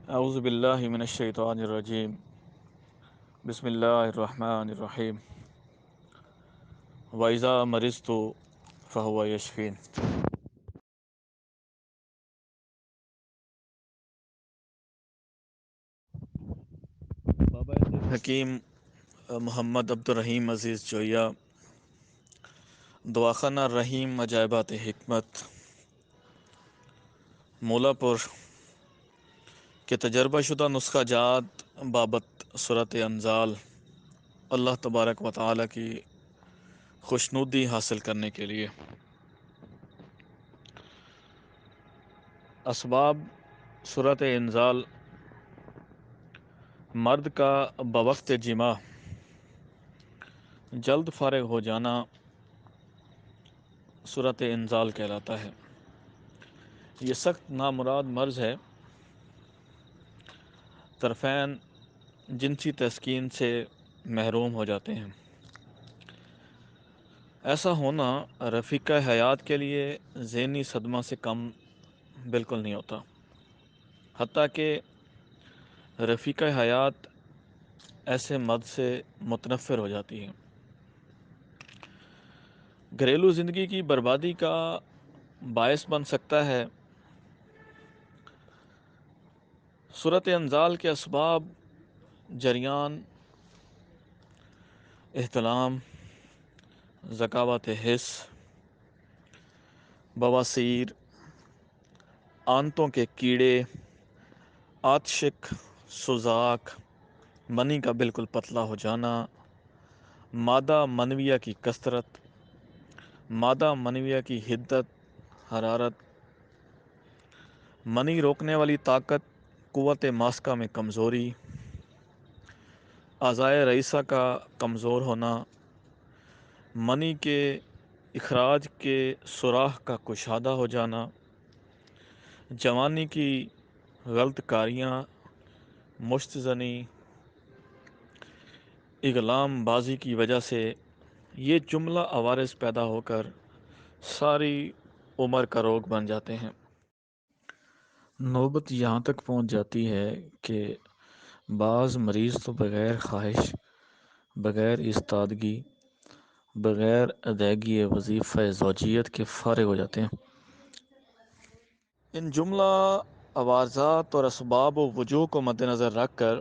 اعوذ باللہ من الشیطان الرجیم بسم اللہ الرحمن الرحیم وَإِذَا مَرِضْتُ فَهُوَ يَشْفِينِ۔ بابا حکیم محمد عبد الرحیم عزیز جویہ، دواخانہ رحیم عجائبات حکمت، مولا پور کے تجربہ شدہ نسخہ جات بابت سورۃ انزال اللہ تبارک و تعالی کی خوشنودی حاصل کرنے کے لیے اسباب سورۃ انزال: مرد کا بوقت جماع جلد فارغ ہو جانا سورۃ انزال کہلاتا ہے۔ یہ سخت نامراد مرض ہے، طرفین جنسی تسکین سے محروم ہو جاتے ہیں۔ ایسا ہونا رفیقہ حیات کے لیے ذہنی صدمہ سے کم بالکل نہیں ہوتا، حتیٰ کہ رفیقہ حیات ایسے مرد سے متنفر ہو جاتی ہے۔ گھریلو زندگی کی بربادی کا باعث بن سکتا ہے۔ سورۃ انزال کے اسباب: جریان، احتلام، ذکاوت حس، بواسیر، آنتوں کے کیڑے، آتشک، سوزاک، منی کا بالکل پتلا ہو جانا، مادہ منویہ کی کثرت، مادہ منویہ کی حدت، حرارت، منی روکنے والی طاقت، قوت ماسکہ میں کمزوری، اعضائے رئیسہ کا کمزور ہونا، منی کے اخراج کے سوراخ کا کشادہ ہو جانا، جوانی کی غلط کاریاں، مشت زنی، اغلام بازی کی وجہ سے یہ جملہ عوارض پیدا ہو کر ساری عمر کا روگ بن جاتے ہیں۔ نوبت یہاں تک پہنچ جاتی ہے کہ بعض مریض تو بغیر خواہش، بغیر استادگی، بغیر ادائیگی وظیفہ زوجیت کے فارغ ہو جاتے ہیں۔ ان جملہ عوارضات اور اسباب و وجوہ کو مد نظر رکھ کر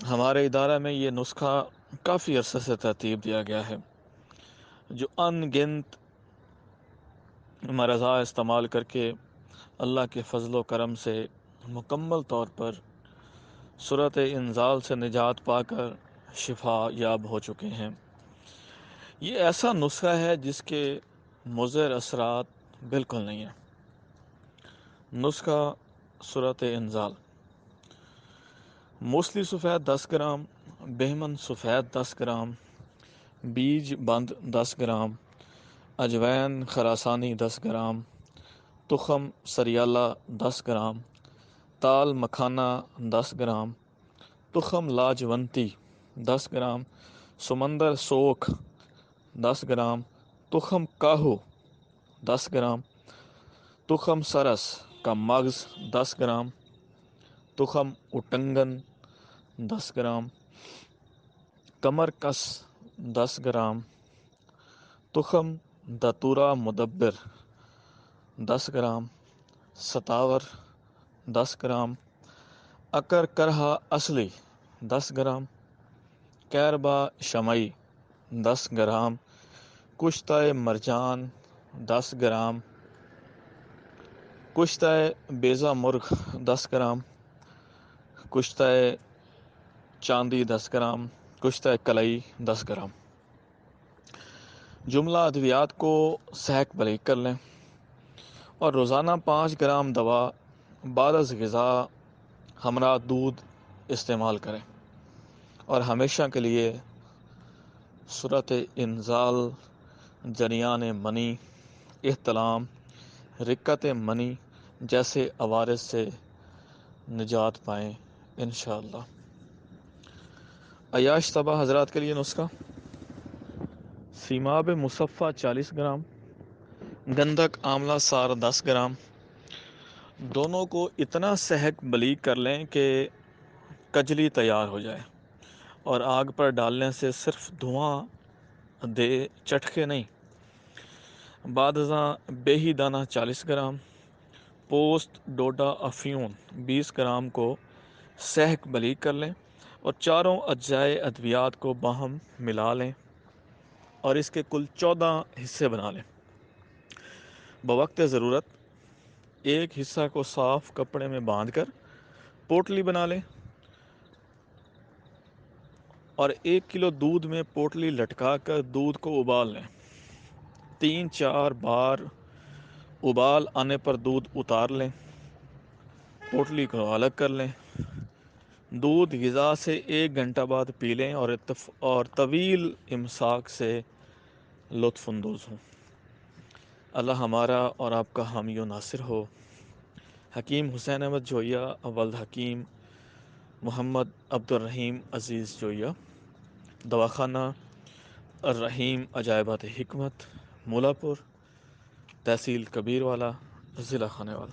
ہمارے ادارہ میں یہ نسخہ کافی عرصے سے ترتیب دیا گیا ہے، جو ان گنت مرضہ استعمال کر کے اللہ کے فضل و کرم سے مکمل طور پر سورۃ انزال سے نجات پا کر شفا یاب ہو چکے ہیں۔ یہ ایسا نسخہ ہے جس کے مضر اثرات بالکل نہیں ہیں۔ نسخہ سورۃ انزال: موسلی سفید 10 گرام، بہمن سفید 10 گرام، بیج بند 10 گرام، اجوین خراسانی 10 گرام، تخم سریالہ 10 گرام، تال مکھانہ 10 گرام، تخم لاجونتی 10 گرام، سمندر سوکھ 10 گرام، تخم کاہو 10 گرام، تخم سرس کا مغز 10 گرام، تخم اٹنگن 10 گرام، کمر کس 10 گرام، تخم دتورا مدبر 10 گرام، ستاور 10 گرام، اکر کرہا اصلی 10 گرام، کیربا شمعی 10 گرام، کشتہ مرجان 10 گرام، کشتہ بیضہ مرغ 10 گرام، کشتہ چاندی 10 گرام، کشتہ کلئی 10 گرام۔ جملہ ادویات کو سحک بریک کر لیں اور روزانہ 5 گرام دوا بعد از غذا ہمراہ دودھ استعمال کریں، اور ہمیشہ کے لیے سورۃ انزال، جریان منی، احتلام، رقت منی جیسے عوارض سے نجات پائیں انشاءاللہ۔ عیاش طبع حضرات کے لیے نسخہ: سیماب مصفہ 40 گرام، گندھک آملہ سار 10 گرام، دونوں کو اتنا سہک بلیغ کر لیں کہ کجلی تیار ہو جائے، اور آگ پر ڈالنے سے صرف دھواں دے، چٹکے نہیں۔ بعد ازاں بیہی دانہ 40 گرام، پوست ڈوڈا افیون 20 گرام کو سہک بلیغ کر لیں اور چاروں اجزائے ادویات کو باہم ملا لیں اور اس کے کل 14 حصے بنا لیں۔ بوقت ضرورت ایک حصہ کو صاف کپڑے میں باندھ کر پوٹلی بنا لیں اور 1 کلو دودھ میں پوٹلی لٹکا کر دودھ کو ابال لیں۔ 3-4 بار ابال آنے پر دودھ اتار لیں، پوٹلی کو الگ کر لیں۔ دودھ غذا سے 1 گھنٹہ بعد پی لیں اور طویل امساک سے لطف اندوز ہوں۔ اللہ ہمارا اور آپ کا حامی و ناصر ہو۔ حکیم حسین احمد جوئیہ، ولد حکیم محمد عبد الرحیم عزیز جوئیہ، دواخانہ الرحیم عجائبات حکمت، مولا پور، تحصیل کبیر والا، ضلع خانیوال۔